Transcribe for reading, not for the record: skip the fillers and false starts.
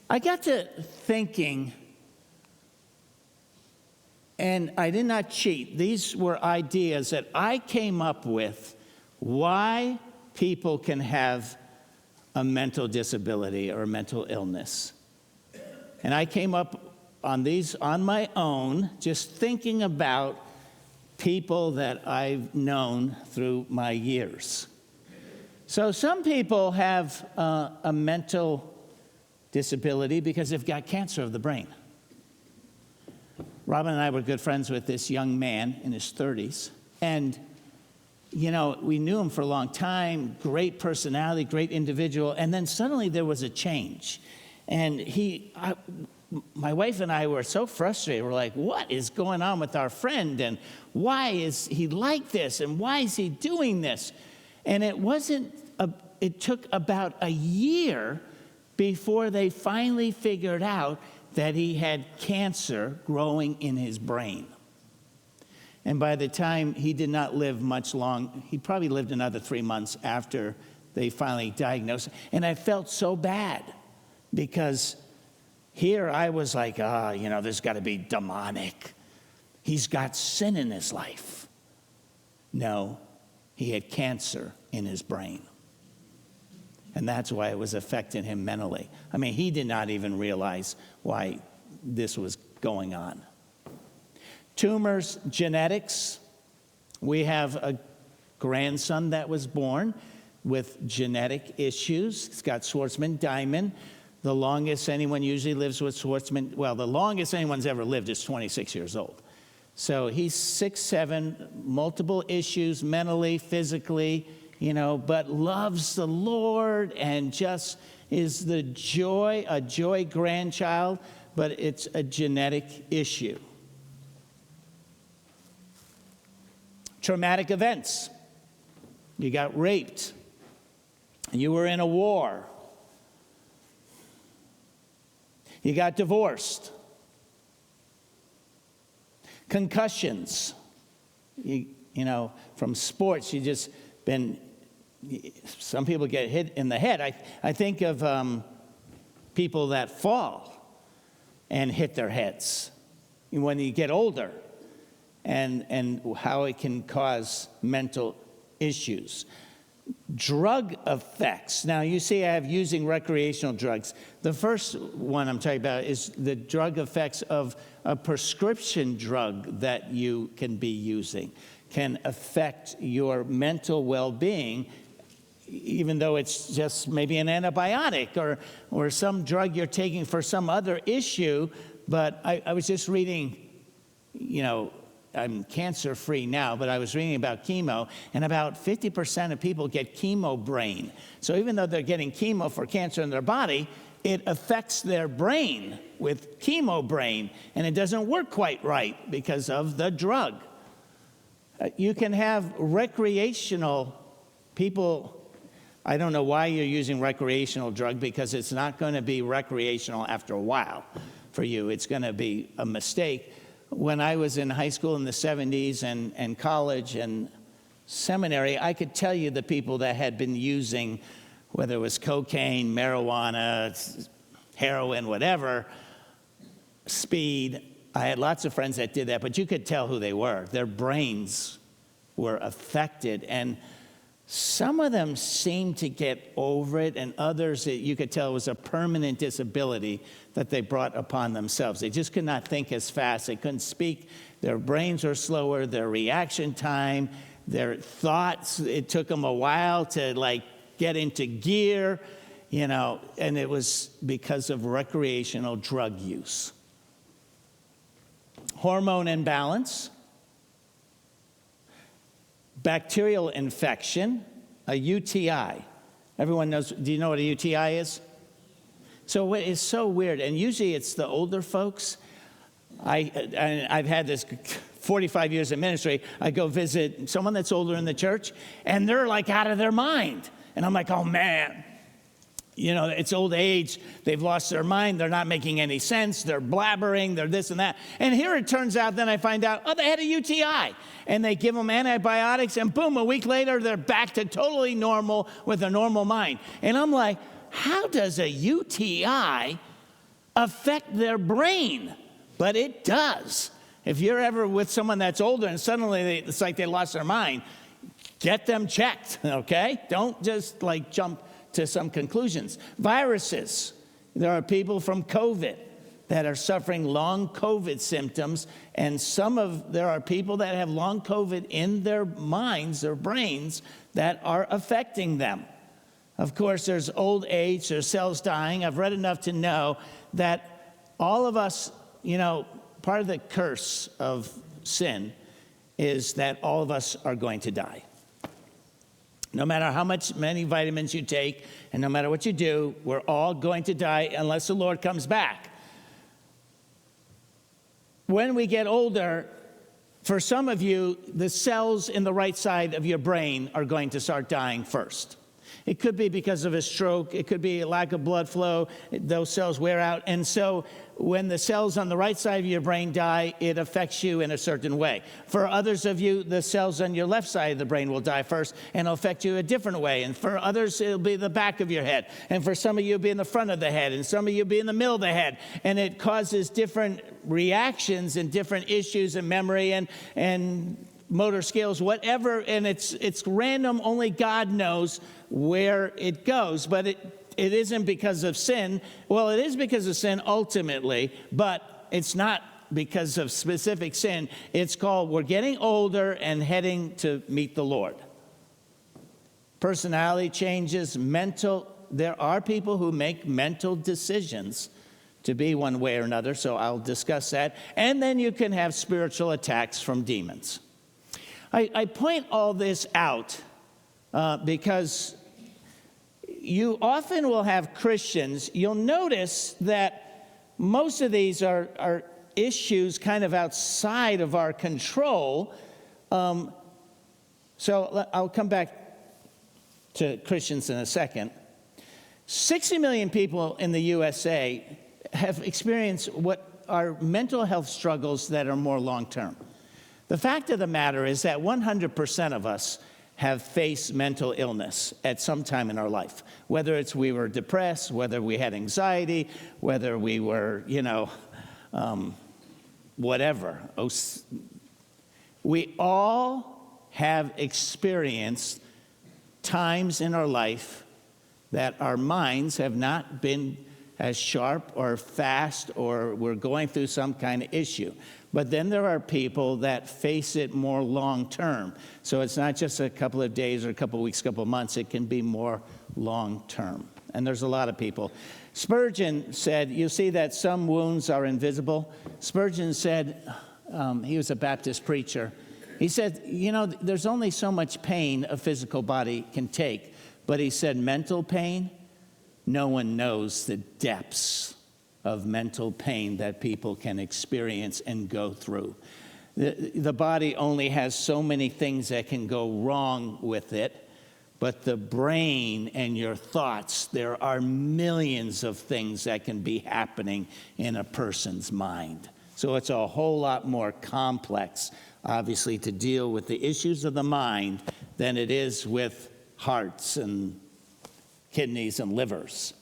I got to thinking, and I did not cheat. These were ideas that I came up with why people can have a mental disability or a mental illness. And I came up on these on my own, just thinking about people that I've known through my years. So some people have a mental disability because they've got cancer of the brain. Robin and I were good friends with this young man in his 30s. And, you know, we knew him for a long time, great personality, great individual. And then suddenly there was a change. And my wife and I were so frustrated. We're like, what is going on with our friend? And why is he like this? And why is he doing this? And it took about a year before they finally figured out that he had cancer growing in his brain. And by the time he did not live much long, he probably lived another 3 months after they finally diagnosed. And I felt so bad because here I was like, there's got to be demonic. He's got sin in his life. No, he had cancer in his brain. And that's why it was affecting him mentally. I mean, he did not even realize why this was going on. Tumors, genetics. We have a grandson that was born with genetic issues. He's got Schwartzman-Diamond. The longest anyone usually lives with the longest anyone's ever lived is 26 years old. So he's 6'7", multiple issues mentally, physically, but loves the Lord and just is a joy grandchild, but it's a genetic issue. Traumatic events. You got raped. You were in a war. You got divorced. Concussions. From sports, some people get hit in the head. I think of people that fall and hit their heads when you get older, and how it can cause mental issues. Drug effects. Now, you see I have using recreational drugs. The first one I'm talking about is the drug effects of a prescription drug that you can be using can affect your mental well-being, even though it's just maybe an antibiotic or some drug you're taking for some other issue. But I was just reading, I'm cancer-free now, but I was reading about chemo, and about 50% of people get chemo brain. So even though they're getting chemo for cancer in their body, it affects their brain with chemo brain, and it doesn't work quite right because of the drug. You can have recreational people. I don't know why you're using recreational drug, because it's not going to be recreational after a while for you. It's going to be a mistake. When I was in high school in the 70s and college and seminary, I could tell you the people that had been using, whether it was cocaine, marijuana, heroin, whatever, speed. I had lots of friends that did that, but you could tell who they were. Their brains were affected, and some of them seemed to get over it, and others, you could tell, it was a permanent disability that they brought upon themselves. They just could not think as fast. They couldn't speak. Their brains were slower. Their reaction time, their thoughts, it took them a while to get into gear, and it was because of recreational drug use. Hormone imbalance. Bacterial infection, a UTI. Everyone knows, do you know what a UTI is? So it's so weird, and usually it's the older folks. I've had this 45 years of ministry. I go visit someone that's older in the church, and they're like out of their mind. And I'm like, oh man, it's old age. They've lost their mind. They're not making any sense. They're blabbering. They're this and that. And here it turns out, then I find out, they had a UTI. And they give them antibiotics, and boom, a week later, they're back to totally normal with a normal mind. And I'm like, how does a UTI affect their brain, but it does. If you're ever with someone that's older and suddenly it's like they lost their mind, get them checked, okay? Don't just like jump to some conclusions. Viruses. There are people from COVID that are suffering long COVID symptoms, and there are people that have long COVID in their minds, their brains, that are affecting them. Of course, there's old age, there's cells dying. I've read enough to know that all of us, part of the curse of sin is that all of us are going to die. No matter many vitamins you take, and no matter what you do, we're all going to die unless the Lord comes back. When we get older, for some of you, the cells in the right side of your brain are going to start dying first. It could be because of a stroke. It could be a lack of blood flow. Those cells wear out. And so when the cells on the right side of your brain die, it affects you in a certain way. For others of you, the cells on your left side of the brain will die first and it'll affect you a different way. And for others, it'll be the back of your head. And for some of you, it'll be in the front of the head. And some of you, it'll be in the middle of the head. And it causes different reactions and different issues in memory and motor skills, whatever, and it's random. Only God knows where it goes, but it isn't because of sin. Well, it is because of sin ultimately, but it's not because of specific sin. It's called we're getting older and heading to meet the Lord. Personality changes, there are people who make mental decisions to be one way or another, so I'll discuss that. And then you can have spiritual attacks from demons. I point all this out because you often will have Christians. You'll notice that most of these are issues kind of outside of our control. So I'll come back to Christians in a second. 60 million people in the USA have experienced what are mental health struggles that are more long-term. The fact of the matter is that 100% of us have faced mental illness at some time in our life, whether it's we were depressed, whether we had anxiety, whether we were, whatever. We all have experienced times in our life that our minds have not been as sharp or fast, or we're going through some kind of issue. But then there are people that face it more long term. So it's not just a couple of days or a couple of weeks, a couple of months. It can be more long term. And there's a lot of people. Spurgeon said, you see that some wounds are invisible. Spurgeon said, he was a Baptist preacher. He said, there's only so much pain a physical body can take. But he said, mental pain, no one knows the depths of mental pain that people can experience and go through. The body only has so many things that can go wrong with it, but the brain and your thoughts, there are millions of things that can be happening in a person's mind. So it's a whole lot more complex, obviously, to deal with the issues of the mind than it is with hearts and kidneys and livers.